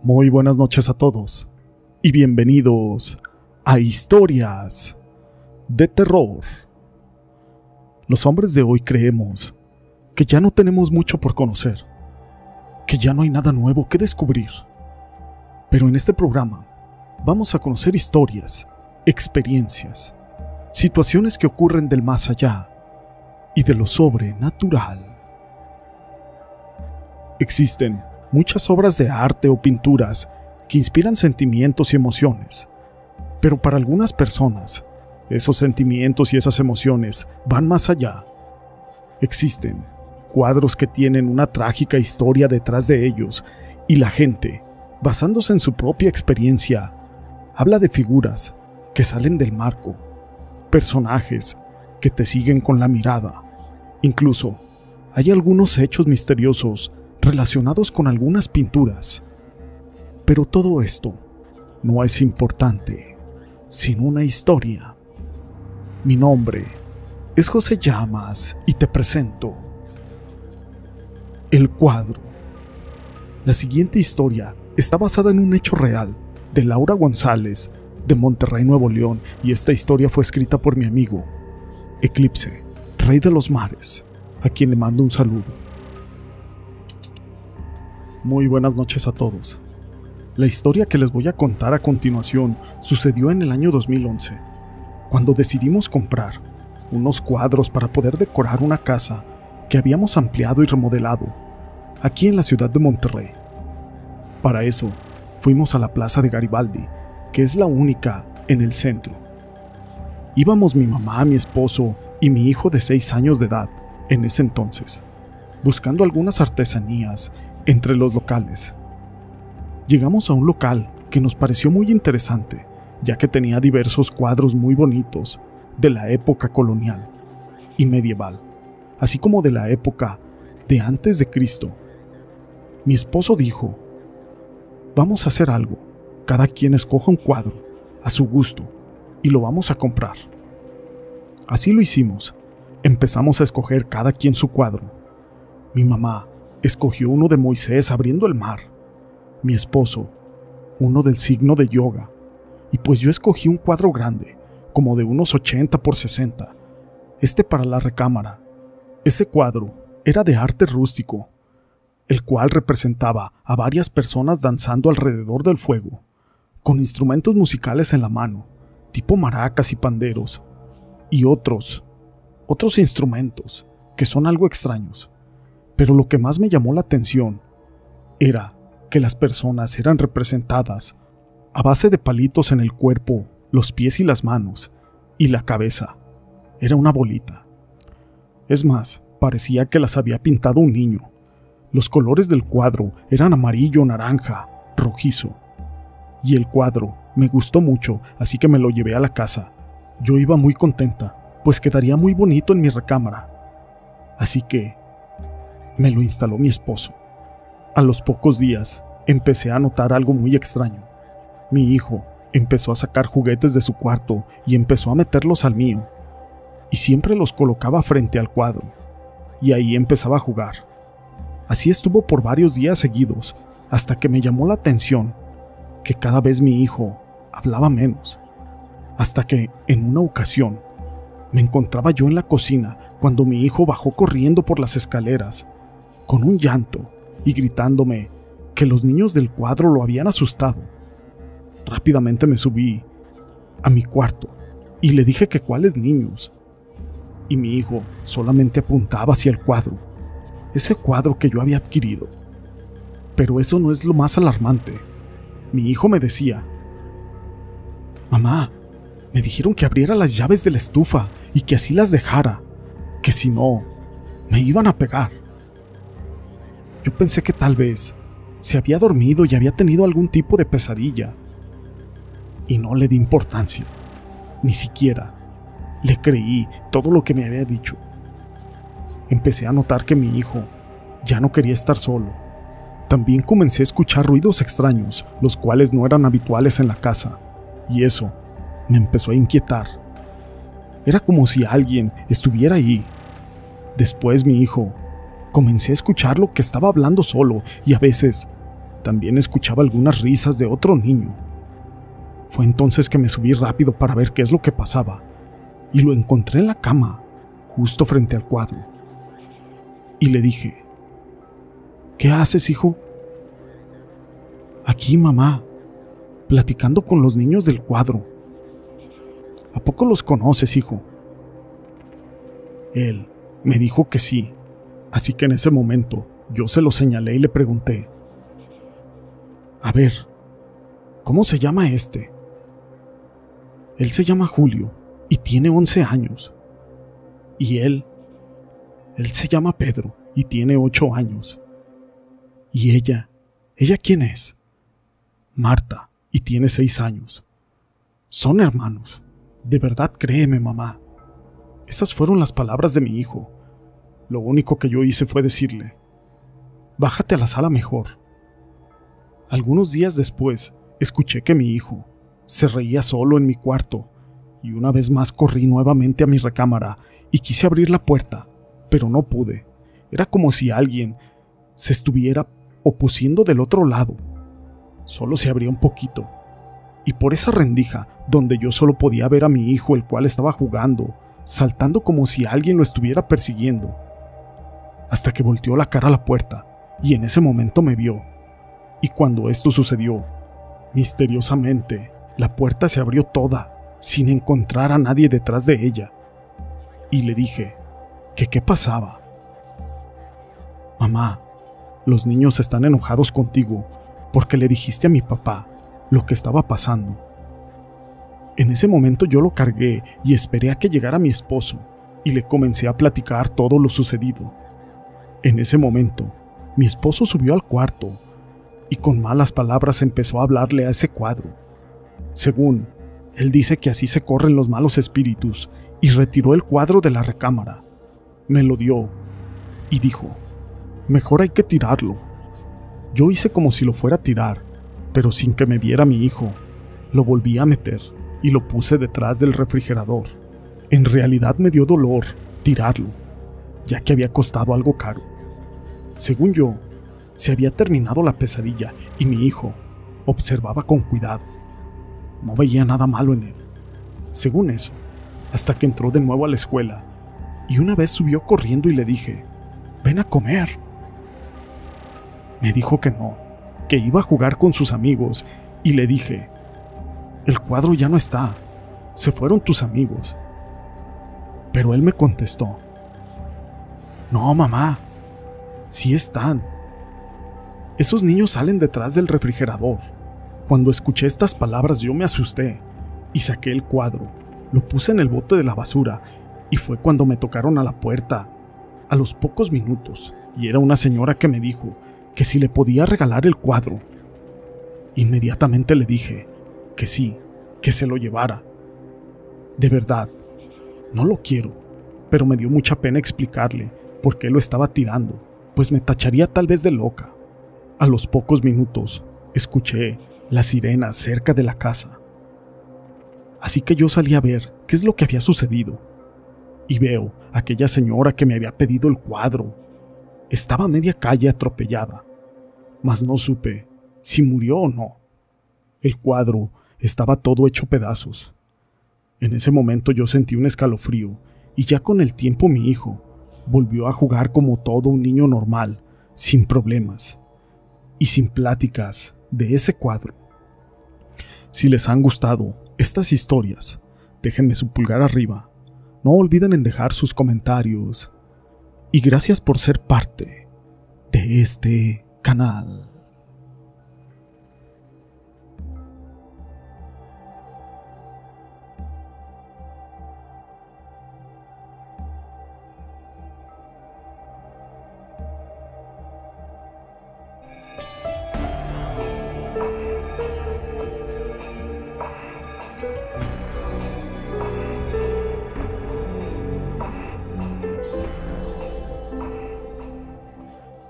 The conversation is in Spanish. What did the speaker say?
Muy buenas noches a todos y bienvenidos a Historias de Terror. Los hombres de hoy creemos que ya no tenemos mucho por conocer, que ya no hay nada nuevo que descubrir. Pero en este programa vamos a conocer historias, experiencias, situaciones que ocurren del más allá y de lo sobrenatural. Existen muchas obras de arte o pinturas que inspiran sentimientos y emociones, pero para algunas personas, esos sentimientos y esas emociones van más allá. Existen cuadros que tienen una trágica historia detrás de ellos y la gente, basándose en su propia experiencia, habla de figuras que salen del marco, personajes que te siguen con la mirada. Incluso hay algunos hechos misteriosos relacionados con algunas pinturas. Pero todo esto no es importante sin una historia. Mi nombre es José Llamas y te presento El Cuadro. La siguiente historia está basada en un hecho real de Laura González de Monterrey, Nuevo León, y esta historia fue escrita por mi amigo Eclipse, Rey de los Mares, a quien le mando un saludo. Muy buenas noches a todos. La historia que les voy a contar a continuación sucedió en el año 2011, cuando decidimos comprar unos cuadros para poder decorar una casa que habíamos ampliado y remodelado aquí en la ciudad de Monterrey. Para eso, fuimos a la Plaza de Garibaldi, que es la única en el centro. Íbamos mi mamá, mi esposo y mi hijo de 6 años de edad en ese entonces, buscando algunas artesanías entre los locales. Llegamos a un local que nos pareció muy interesante, ya que tenía diversos cuadros muy bonitos de la época colonial y medieval, así como de la época de antes de Cristo. Mi esposo dijo: vamos a hacer algo, cada quien escoja un cuadro a su gusto y lo vamos a comprar. Así lo hicimos. Empezamos a escoger cada quien su cuadro. Mi mamá escogió uno de Moisés abriendo el mar, mi esposo uno del signo de yoga, y pues yo escogí un cuadro grande, como de unos 80 por 60, para la recámara. Ese cuadro era de arte rústico, el cual representaba a varias personas danzando alrededor del fuego, con instrumentos musicales en la mano, tipo maracas y panderos, y otros instrumentos que son algo extraños. Pero lo que más me llamó la atención era que las personas eran representadas a base de palitos en el cuerpo, los pies y las manos, y la cabeza era una bolita. Es más, parecía que las había pintado un niño. Los colores del cuadro eran amarillo, naranja, rojizo. Y el cuadro me gustó mucho, así que me lo llevé a la casa. Yo iba muy contenta, pues quedaría muy bonito en mi recámara. Así que me lo instaló mi esposo. A los pocos días empecé a notar algo muy extraño. Mi hijo empezó a sacar juguetes de su cuarto y empezó a meterlos al mío, y siempre los colocaba frente al cuadro, y ahí empezaba a jugar. Así estuvo por varios días seguidos, hasta que me llamó la atención que cada vez mi hijo hablaba menos, hasta que en una ocasión me encontraba yo en la cocina cuando mi hijo bajó corriendo por las escaleras con un llanto y gritándome que los niños del cuadro lo habían asustado. Rápidamente me subí a mi cuarto y le dije que cuáles niños, y mi hijo solamente apuntaba hacia el cuadro, ese cuadro que yo había adquirido. Pero eso no es lo más alarmante. Mi hijo me decía: mamá, me dijeron que abriera las llaves de la estufa y que así las dejara, que si no, me iban a pegar. Yo pensé que tal vez se había dormido y había tenido algún tipo de pesadilla, y no le di importancia. Ni siquiera le creí todo lo que me había dicho. Empecé a notar que mi hijo ya no quería estar solo. También comencé a escuchar ruidos extraños, los cuales no eran habituales en la casa, y eso me empezó a inquietar. Era como si alguien estuviera ahí. Después mi hijo comencé a escucharlo que estaba hablando solo y a veces También escuchaba algunas risas de otro niño. Fue entonces que me subí rápido para ver qué es lo que pasaba, y lo encontré en la cama, justo frente al cuadro. Y le dije: ¿qué haces, hijo? Aquí, mamá, platicando con los niños del cuadro. ¿A poco los conoces, hijo? Él me dijo que sí, así que en ese momento yo se lo señalé y le pregunté: a ver, ¿cómo se llama este? Él se llama Julio y tiene 11 años. Y él se llama Pedro y tiene 8 años. ¿Y ella quién es? Marta, y tiene 6 años. Son hermanos. De verdad, créeme, mamá. Esas fueron las palabras de mi hijo. Lo único que yo hice fue decirle: bájate a la sala mejor. Algunos días después, escuché que mi hijo se reía solo en mi cuarto, y una vez más corrí nuevamente a mi recámara y quise abrir la puerta, pero no pude. Era como si alguien se estuviera opusiendo del otro lado. Solo se abría un poquito, y por esa rendija, donde yo solo podía ver a mi hijo, el cual estaba jugando, saltando como si alguien lo estuviera persiguiendo, hasta que volteó la cara a la puerta, y en ese momento me vio. Y cuando esto sucedió, misteriosamente, la puerta se abrió toda, sin encontrar a nadie detrás de ella. Y le dije que qué pasaba. Mamá, los niños están enojados contigo porque le dijiste a mi papá lo que estaba pasando. En ese momento yo lo cargué y esperé a que llegara mi esposo y le comencé a platicar todo lo sucedido. En ese momento, mi esposo subió al cuarto y con malas palabras empezó a hablarle a ese cuadro. Según él dice que así se corren los malos espíritus, y retiró el cuadro de la recámara. Me lo dio y dijo: mejor hay que tirarlo. Yo hice como si lo fuera a tirar, pero sin que me viera mi hijo. Lo volví a meter y lo puse detrás del refrigerador. En realidad me dio dolor tirarlo, ya que había costado algo caro. Según yo, se había terminado la pesadilla y mi hijo observaba con cuidado. No veía nada malo en él, según eso, hasta que entró de nuevo a la escuela y una vez subió corriendo y le dije: ven a comer. Me dijo que no, que iba a jugar con sus amigos, y le dije: el cuadro ya no está, se fueron tus amigos. Pero él me contestó: no, mamá, sí están. Esos niños salen detrás del refrigerador. Cuando escuché estas palabras yo me asusté y saqué el cuadro, lo puse en el bote de la basura, y fue cuando me tocaron a la puerta a los pocos minutos, y era una señora que me dijo que si le podía regalar el cuadro. Inmediatamente le dije que sí, que se lo llevara. De verdad, no lo quiero, pero me dio mucha pena explicarle por qué lo estaba tirando, pues me tacharía tal vez de loca. A los pocos minutos, escuché la sirena cerca de la casa. Así que yo salí a ver qué es lo que había sucedido, y veo a aquella señora que me había pedido el cuadro. Estaba a media calle atropellada, mas no supe si murió o no. El cuadro estaba todo hecho pedazos. En ese momento yo sentí un escalofrío, y ya con el tiempo mi hijo volvió a jugar como todo un niño normal, sin problemas y sin pláticas de ese cuadro. Si les han gustado estas historias, déjenme su pulgar arriba. No olviden en dejar sus comentarios. Y gracias por ser parte de este canal.